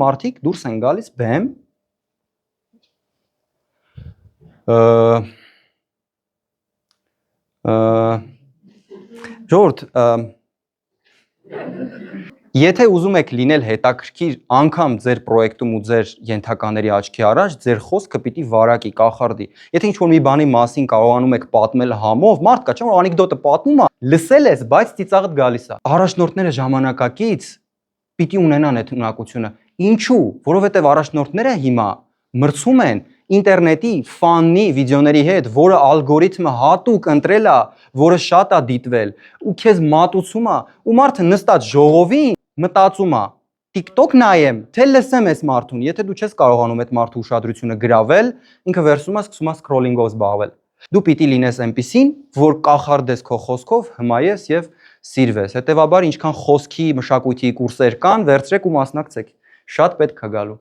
Մարդիկ դուրս են գալիս բեմ ժողովուրդ եթե ուզում եք լինել հետաքրքիր անգամ ձեր պրոյեկտում ու ձեր ենթակաների աչքի առաջ, ձեր խոսքը պիտի վարակի, կախարդի։ Եթե ինչ-որ մի բանի մասին կարողանում եք պատմել համով, մարդ կա, չէ՞ որ անեկդոտը պատմում է, լսել ես, բայց ծիծաղդ գալիս է։ Առաջնորդները ժամանակակից պիտի ունենան այդ ունակությունը։ Ինչու՞, որովհետև առաջնորդները հիմա մրցում են ինտերնետի ֆանի վիդեոների հետ, որը ալգորիթմը հատուկ ընտրել է, որը շատ է դիտվել, ու քեզ մատուցում է, ու մարդը նստած ժողովին մտածում է, TikTok նայեմ, թե լսեմ այս մարդուն, եթե դու չես կարողանում այդ մարդու ուշադրությունը գրավել, ինքը վերցում է սկսում է սկրոլինգով զբաղվել։ Դու պիտի լինես այնպիսին, որ կախարդես քո խոսքով, հմայես եւ սիրվես։ Հետևաբար, ինչքան խոսքի մշակույթի կուրսեր կան, վերցրեք ու մասնակցեք։ Շատ պետք է գալու։